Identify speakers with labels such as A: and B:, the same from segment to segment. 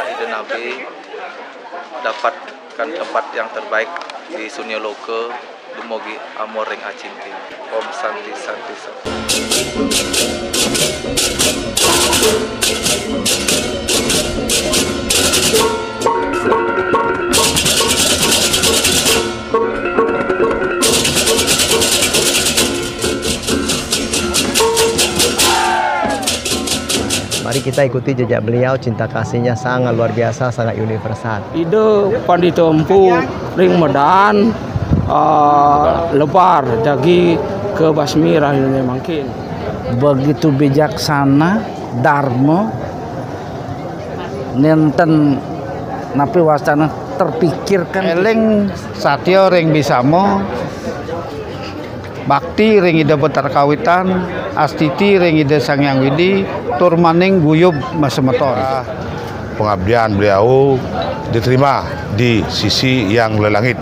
A: Ide Nabi dapatkan tempat yang terbaik di Sungai Loke, dumugi Amoreng Acinti. Om Santi Santi Santi.
B: Mari kita ikuti jejak beliau, cinta kasihnya sangat luar biasa, sangat universal.
C: Ide Pandita Empu ring Medan lebar jadi ke basmi rahilnya makin.
D: Begitu bijaksana, dharma, nenten napi wastana terpikirkan. Eling satya ring bisamo, bakti ring ide betar kawitan, astiti ring ide sang yang widi, turmaning guyub masemeton.
E: Pengabdian beliau diterima di sisi yang lelangit.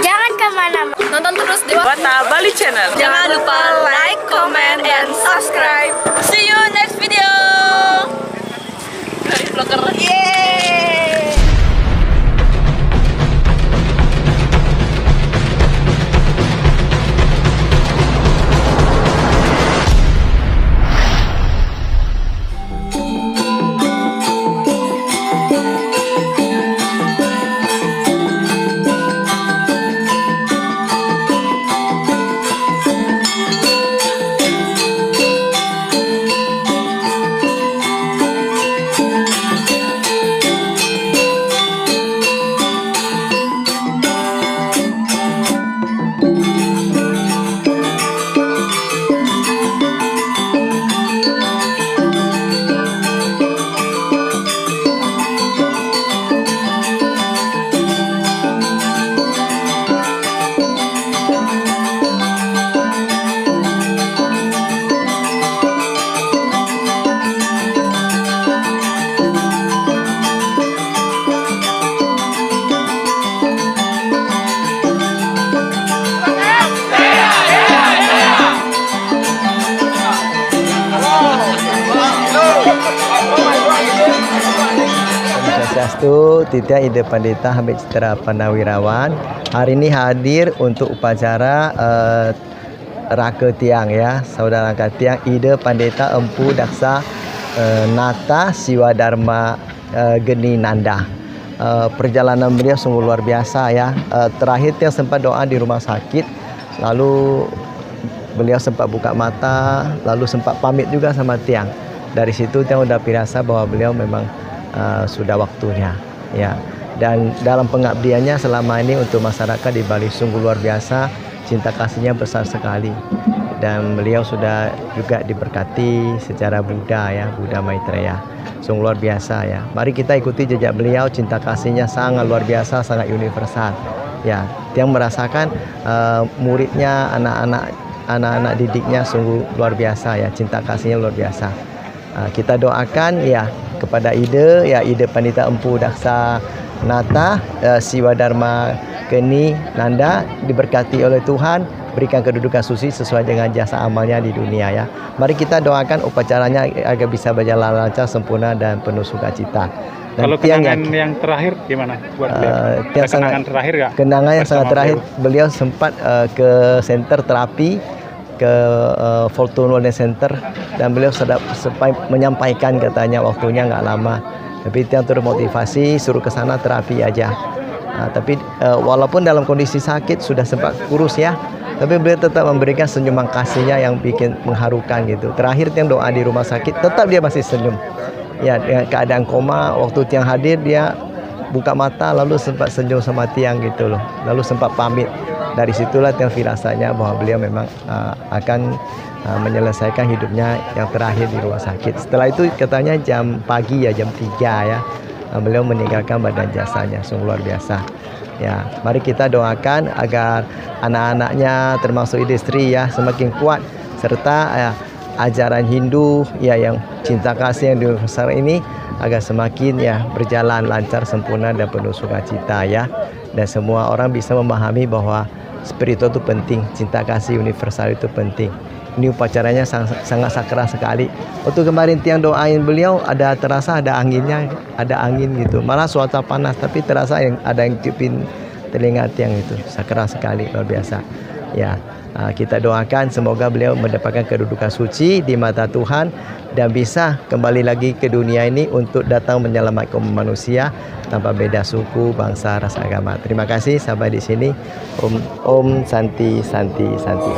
F: Jangan kemana-mana, nonton terus di
G: Wata Bali Channel.
F: Jangan lupa like, comment, and subscribe. See you next video. Dari vlogger. Yeay.
B: Swastiastu, Titiang Ide Pandita Hamid Citra Pandawirawan hari ini hadir untuk upacara Raka Tiang ya, saudara angkat Tiang Ide Pandita Empu Daksa Nata Siwa Dharma Geni Nanda. Perjalanan beliau sungguh luar biasa ya. Terakhir Tiang sempat doa di rumah sakit, lalu beliau sempat buka mata, lalu sempat pamit juga sama Tiang. Dari situ Tiang udah pirasa bahwa beliau memang sudah waktunya ya, dan dalam pengabdiannya selama ini untuk masyarakat di Bali sungguh luar biasa, cinta kasihnya besar sekali, dan beliau sudah juga diberkati secara Buddha ya, Buddha Maitreya, sungguh luar biasa ya. Mari kita ikuti jejak beliau, cinta kasihnya sangat luar biasa, sangat universal ya. Yang merasakan muridnya, anak-anak didiknya sungguh luar biasa ya, cinta kasihnya luar biasa. Kita doakan ya kepada Ide ya, Ide Pandita Empu Daksa Nata Siwa Dharma Geni Nanda diberkati oleh Tuhan, berikan kedudukan suci sesuai dengan jasa amalnya di dunia ya. Mari kita doakan upacaranya agar bisa berjalan lancar, sempurna dan penuh sukacita.
H: Kalau kenangan yang terakhir gimana buat beliau? Kenangan terakhir gak?
B: Kenangan yang sangat terakhir beliau sempat ke center terapi, ke Fortune Wellness Center, dan beliau sempat menyampaikan katanya waktunya nggak lama, tapi Tiang termotivasi suruh ke sana terapi aja. Tapi walaupun dalam kondisi sakit sudah sempat kurus ya, tapi beliau tetap memberikan senyuman kasihnya yang bikin mengharukan gitu. Terakhir Tiang doa di rumah sakit, tetap dia masih senyum ya, dengan keadaan koma. Waktu Tiang hadir dia buka mata lalu sempat senyum sama Tiang gitu loh, lalu sempat pamit. Dari situlah Tiang firasatnya bahwa beliau memang akan menyelesaikan hidupnya yang terakhir di rumah sakit. Setelah itu katanya jam pagi ya, jam 3 ya, beliau meninggalkan badan jasanya, sungguh luar biasa ya. Mari kita doakan agar anak-anaknya termasuk istri ya semakin kuat, serta ajaran Hindu ya yang cinta kasih yang universal ini agar semakin ya berjalan lancar, sempurna dan penuh sukacita ya, dan semua orang bisa memahami bahwa spiritual itu penting, cinta kasih universal itu penting. Ini upacaranya sangat sakral sekali. Waktu kemarin tiang doain beliau terasa ada anginnya, ada angin gitu. Malah suasana panas tapi terasa ada yang tiupin telinga tiang itu. Sakral sekali, luar biasa. Ya, kita doakan semoga beliau mendapatkan kedudukan suci di mata Tuhan dan bisa kembali lagi ke dunia ini untuk datang menyelamatkan manusia tanpa beda suku, bangsa, ras, agama. Terima kasih sampai di sini. Om Santi Santi Santi.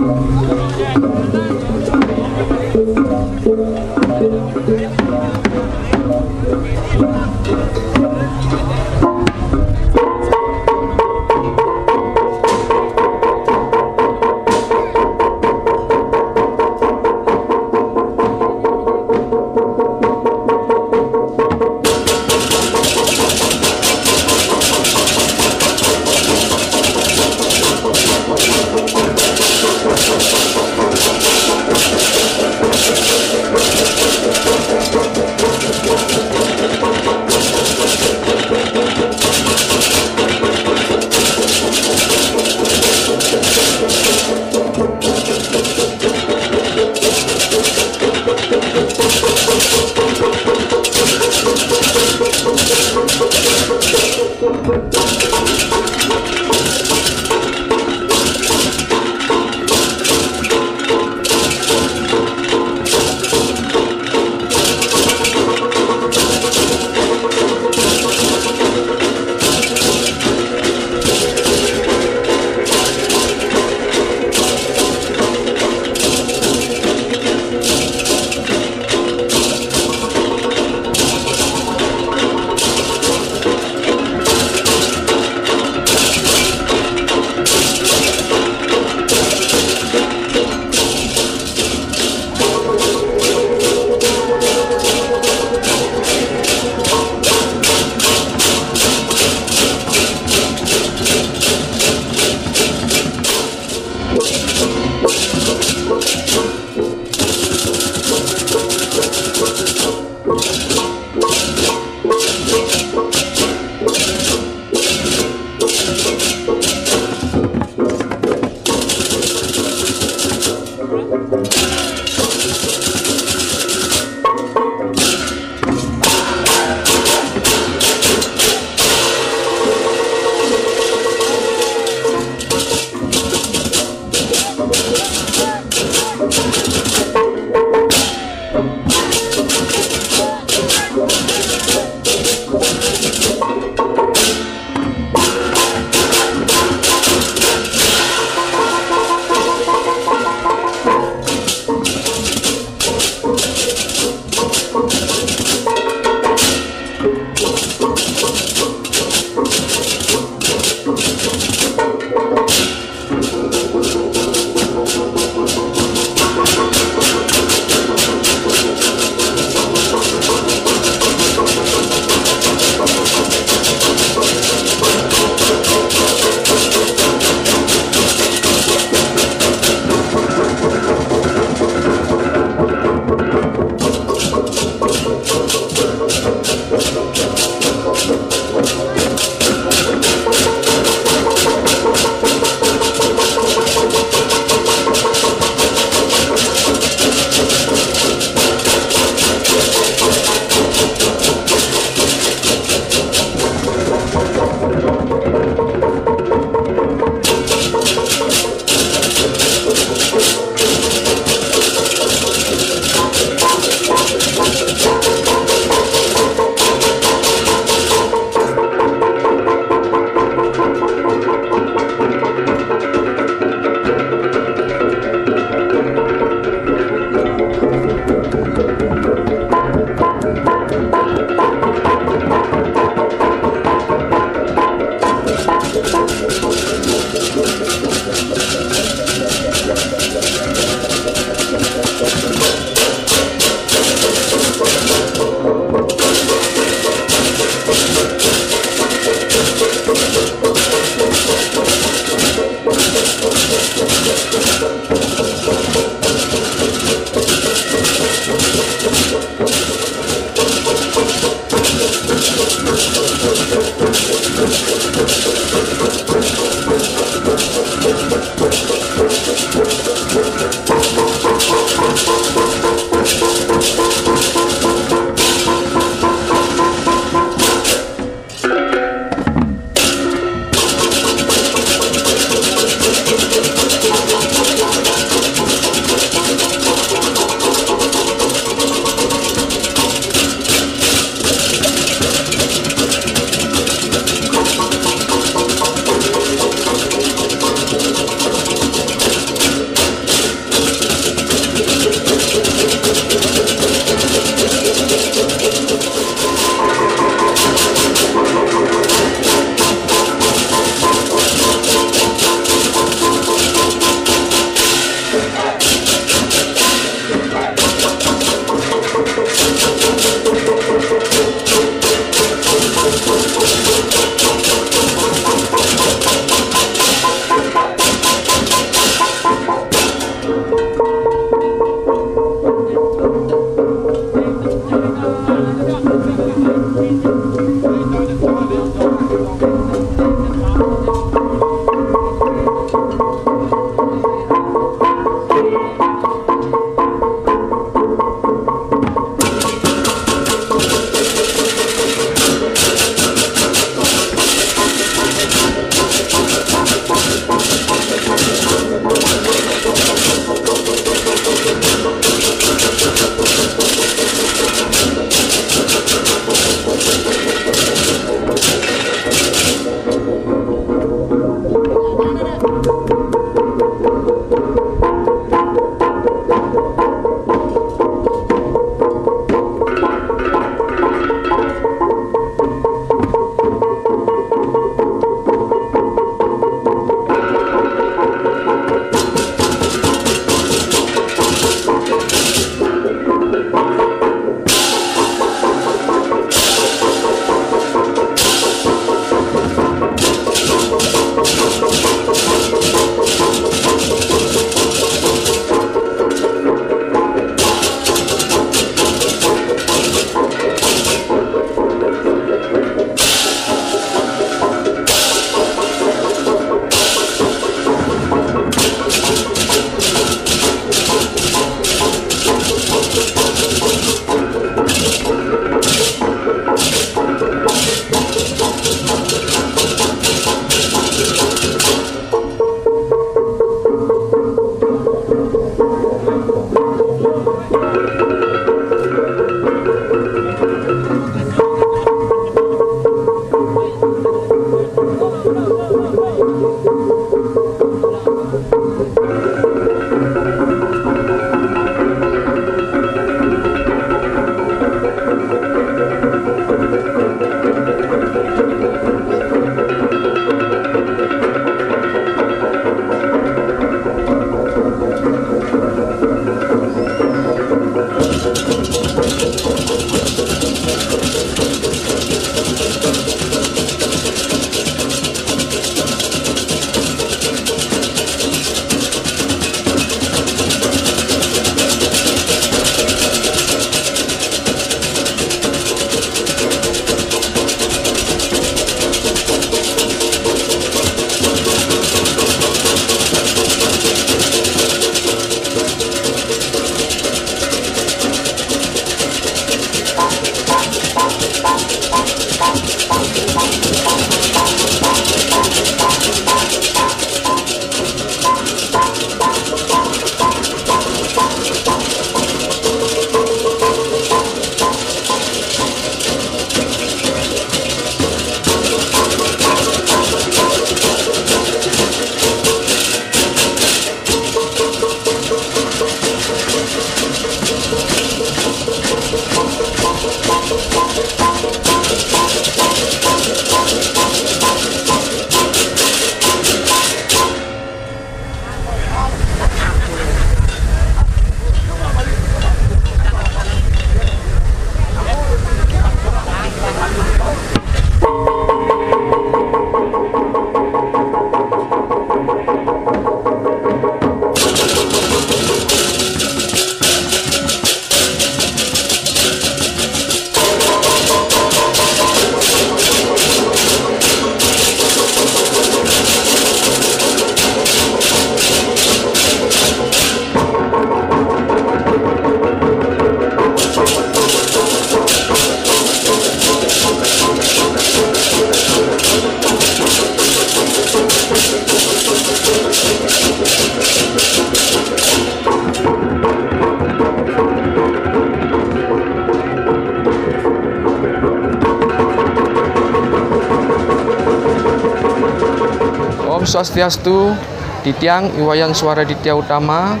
C: Swastiastu, titiang iwayan suara Ditya Utama,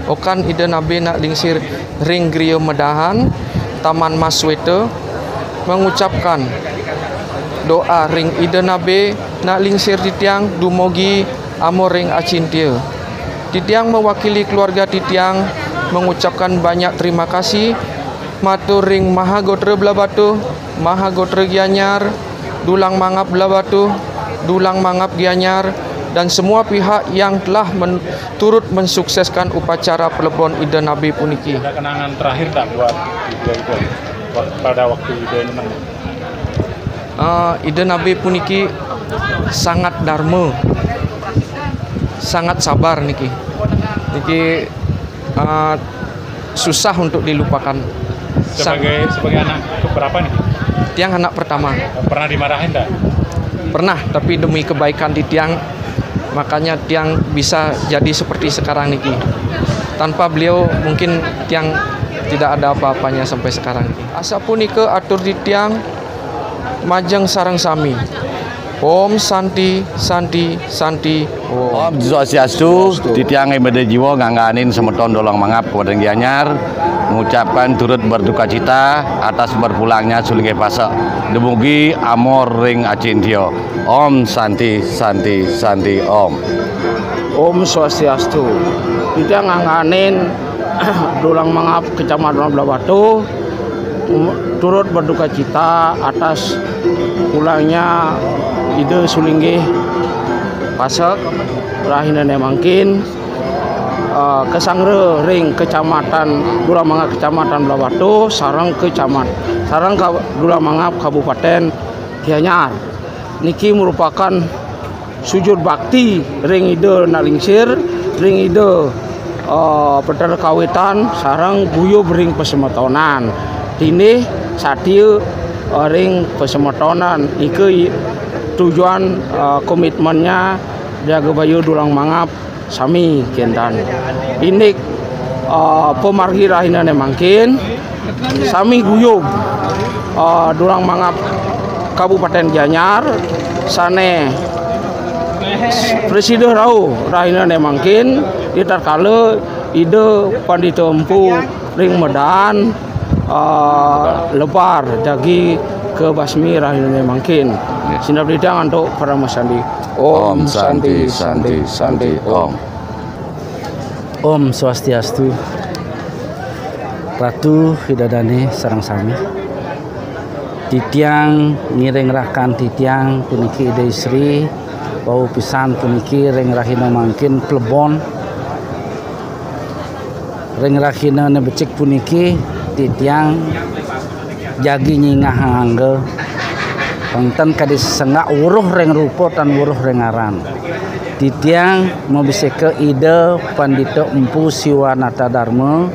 C: okan ide nabe nak lingsir ring griya medahan, Taman Mas Wete, mengucapkan doa ring ide nabe nak lingsir titiang dumugi amor ring acintia. Titiang mewakili keluarga titiang mengucapkan banyak terima kasih matur ring Maha Gotra Blabatu, Maha Gotra Gianyar, Dulang Mangap Blabatu, Dulang Mangap Gianyar, dan semua pihak yang telah turut mensukseskan upacara pelebon Ida Nabi puniki.
H: Ada kenangan terakhir tak buat Ida itu pada waktu Ida ini?
C: Ida Nabi puniki sangat dharma, sangat sabar niki. Niki susah untuk dilupakan.
H: Sebagai anak keberapa nih?
C: Tiang anak pertama.
H: Pernah dimarahin tak?
C: Pernah, tapi demi kebaikan di tiang, makanya tiang bisa jadi seperti sekarang niki. Tanpa beliau mungkin tiang tidak ada apa-apanya sampai sekarang. Asa punika atur di tiang majeng sareng sami. Om Santi Santi Santi
G: Om Swastiastu, titiang ibadah jiwa ngangganin semeton dolang mangap Kabupaten Gianyar, mengucapkan turut berduka cita atas berpulangnya Sulingge Pasak. Dumugi amor ring acintio. Om Santi Santi Santi Om.
C: Om Swastiastu, titiang ngangganin dolang mangap Kecamatan Blabatu, turut berduka cita atas pulangnya Ide Sulingge Pasak rahina nemangkin kesangre ring Kecamatan Dulamangap Kecamatan Blabatu sareng Dulamangap Kabupaten Gianyar. Niki merupakan sujud bakti ring ide nalingsir, ring ide Petara Kawitan sareng guyub ring pesemetonan. Dini satiu ring pesemetonan iki tujuan komitmennya jaga bayu Dulang Mangap sami kentan. Ini pemargi rahina nemangkin sami guyub Dulang Mangap Kabupaten Gianyar sane Presiden rau rahina nemangkin ditarkala ide Pandita Empu ring Medan lebar jagi ke basmi rahina nemangkin. Sinap lidang untuk para masandi.
G: Om Santi Santi Santi Om.
I: Om Swastiastu, Ratu Hidadane sareng sami. Titiang ngiring rakan titiang puniki ide Sri, bau pisan puniki ring rahina mangkin plebon. Ring rahina ne becik puniki titiang jagi nyingah angge. Pangten kadis sengak wuruh reng rupo tan wuruh reng aran. Titiang mau bisa ke ide Pandita Empu Siwanata Dharma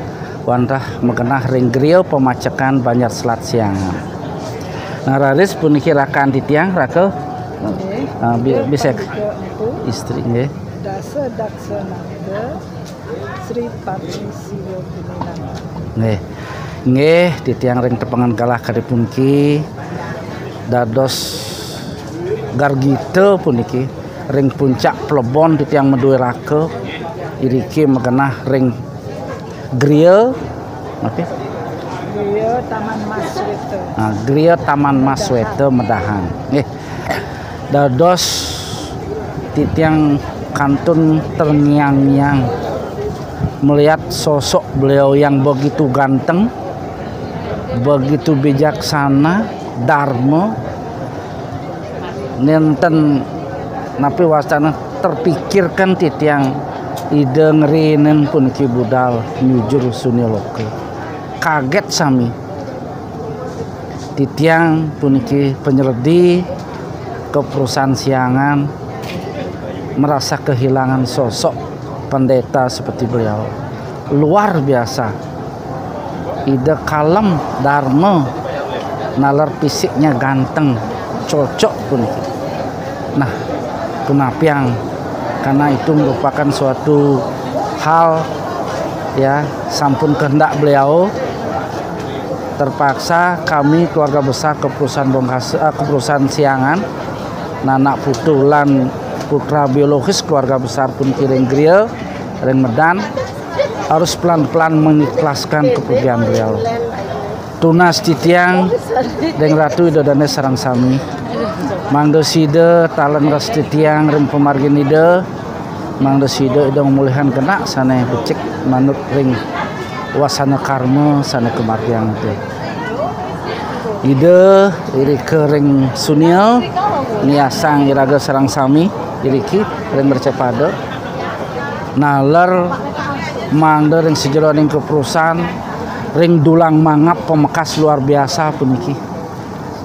I: wantah mekenah ring griya pemacekan Banjar Selat Siangan. Nararis puniki rakan titiang raka bisa istri nggih.
J: Dasa Daksananda Sri Patrisio Gumilang.
I: Nggih titiang ring tepangan kalah kadipunki dados gargite puniki ring puncak plebon titiang medue rake iriki mekenah ring griya napa
J: griya Taman Mas Wete.
I: Griya Taman Mas Wete Medahan nggih dados titiang kantun terngiang-ngiang melihat sosok beliau yang begitu ganteng, begitu bijaksana, dharma, nenten napi wastana terpikirkan titiang ide ngerinen pun ki budal nyujur Sunyaloka. Kaget sami titiang pun ki penyerdi ke perusahaan Siangan merasa kehilangan sosok pendeta seperti beliau. Luar biasa ide kalem, dharma, nalar fisiknya ganteng, cocok pun. Nah, punapiang karena itu merupakan suatu hal ya sampun kehendak beliau terpaksa kami keluarga besar ke perusahaan Siangan nanak putulan putra biologis keluarga besar puniki Reng Griya, Reng Medan, harus pelan-pelan mengikhlaskan kepergian beliau. Tunas titiang Reng Ratu idodane sarang sami. Mangdo sida taleng ras titiang Reng pemargin ida. Mangdo sida ida memulihan kena sana becik manut Reng wasana karma sana kemargian teh. Ide iri ke Reng Sunil niasang iraga sarang sami iriki Reng Mercepada nalar mangda Reng sejeroning ke perusahaan Reng Dulang Mangap pemekas luar biasa puniki.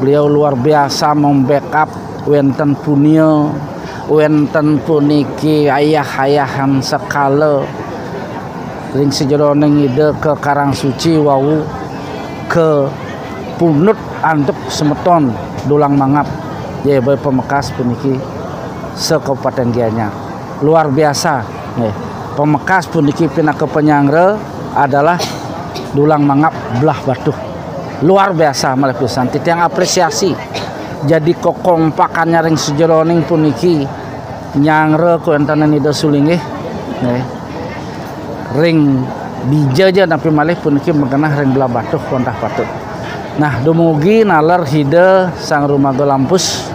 I: Beliau luar biasa membackup wenten punil wenten puniki ayah-ayahan sekala Reng sejeroning ide ke Karangsuci wau ke punut antuk semeton Dulang Mangap ya bae pemekas puniki se-Kabupaten Gianyar. Luar biasa nih. Pemekas puniki pinaka penyangre adalah Dulang Mangap belah batu. Luar biasa malah pisan titiang apresiasi. Jadi kokompakannya Reng sejeroning puniki nyangre ku entanan ida sulinggih nih. Ring dijaja tapi malih puniki mengenah Reng belah batu kontah patut. Nah, dumugi nalar hide sang rumaga lampus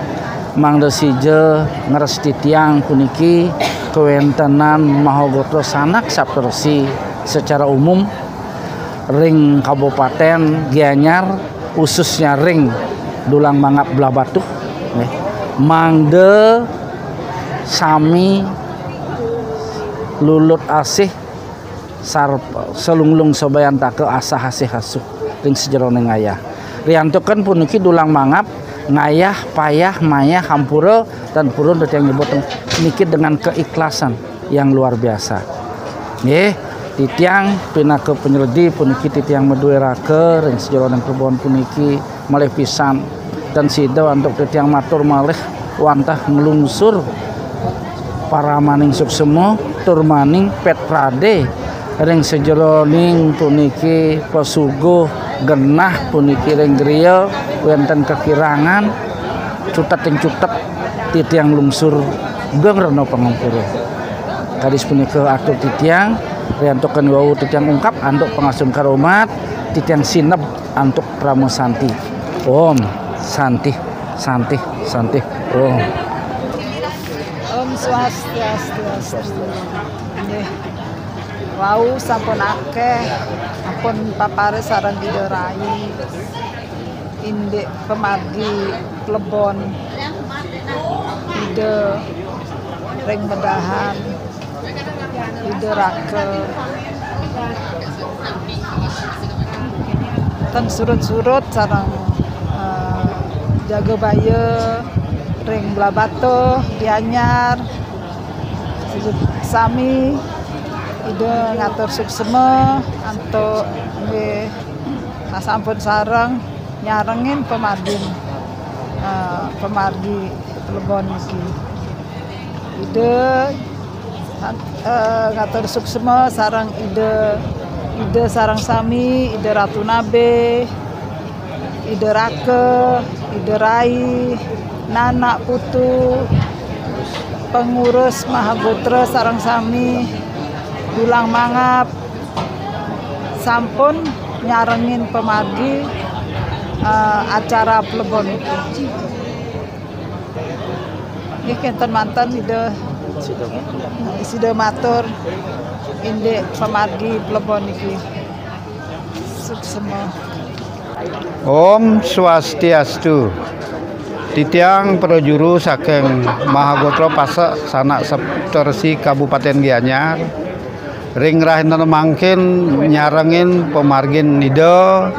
I: mangda sije ngeres titiang puniki kewentenan Mahagotro sanak sapersi secara umum Ring Kabupaten Gianyar khususnya Ring Dulang Mangap belah batu mangda sami lulut asih selunglung sobayantake asah asih hasuh Ring sejeroning ayah. Riantokan puniki Dulang Mangap ngayah payah mayah hampura dan purun yang nyebut niki dengan keikhlasan yang luar biasa. Nggih, titiang pinaka penyeledi puniki titiang medue rake Ring sejeroning kebon puniki malih pisan dan sida untuk titiang matur malih wantah melungsur para maning suksemo tur maning Petrade Ring sejeroning puniki pesuguh genah puniki Reng Griya wenten kekirangan cutet titiang lungsur geung reno pangampura. Kadis punika atur titiang riantokeun wau titiang ungkap antuk pangasum karumat titiang sinep antuk pramusanti. Om santi santi santi Om.
J: Om Swastiastu. Nggih. Wau sampun akeh ampun papare sareng ide rai indek pemargi Plebon ide Reng Medahan ide rake ten surut-surut sareng jaga baye Reng Blabato Gianyar sami ide ngatur suksema antuk nggih sampun sareng nyarengin pemargi Plebon iki. Ide ngatur suksema sareng ide sareng sami ide Ratu Nabe ide rake ide rai nanak putu pengurus Mahagotra sareng sami Dulang Mangap sampun nyarengin pemargi acara Plebon iki. Nggih kenten manten sida matur indek pemargi Plebon iki. Suksema.
D: Om Swastiastu. Titiang prajuru saking Mahagotra Pasek sanak setersi Kabupaten Gianyar Ring rahinan mangkin nyarengin pemargin nida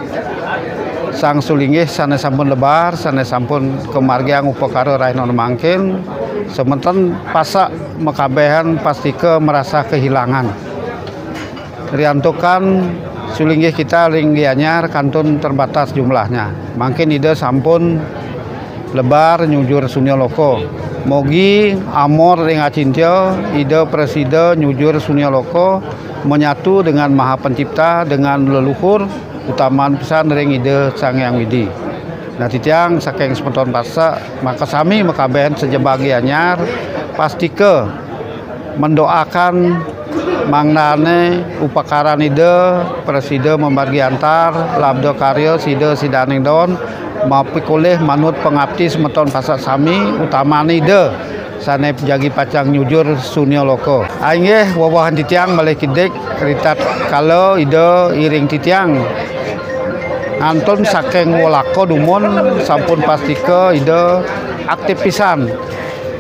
D: sang sulinggih sana sampun lebar sana sampun kemargiang upakara rahinan mangkin sementara pasak mekabehan pastike merasa kehilangan riantokan sulinggih kita Ring Gianyar kantun terbatas jumlahnya mangkin ide sampun lebar nyujur Sunyo Loko mogi amor ring acintya ide presida nyujur Sunyo Loko menyatu dengan Maha Pencipta dengan leluhur utamaan pisan ring ide Sang Hyang Widi. Nah titiang saking semeton pasak maka sami mekabehen sejebag Gianyar pastike mendoakan mangnane upakaran ide preside membagi antar labdo karyo side sidaning don mapikoleh manut pengabdi semeton pasak sami utamane ide sanep jagi pacang nyujur sunyo loko. Ainggih wawahan titiang malih kidek kritat kalau ide iring titiang antun saking wolako dumun sampun pastike ide aktif pisan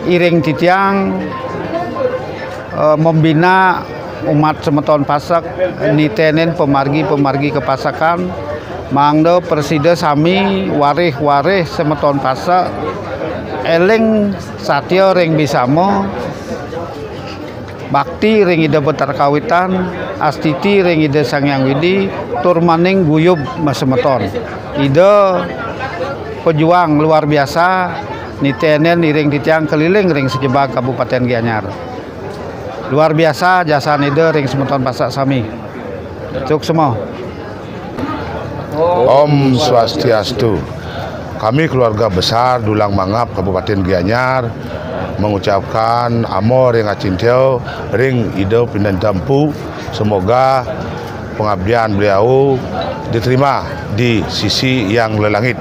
D: iring titiang membina umat semeton pasak nitenen pemargi kepasakan mangdo preside sami warih semeton pasak eling satya ring bisamo bakti ring ide betar kawitan astiti ring ide Sangyang Widi turmaning guyub masemeton ide pejuang luar biasa nitenen iring titiang keliling ring sejebak Kabupaten Gianyar. Luar biasa jasa ide ring semeton pasak sami. Cuk semua.
E: Om Swastiastu. Kami keluarga besar Dulang Mangap Kabupaten Gianyar mengucapkan amor yang acintio ring ide pindan dampu. Semoga pengabdian beliau diterima di sisi yang lelangit.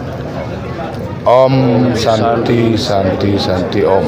E: Om Santi Santi Santi Om.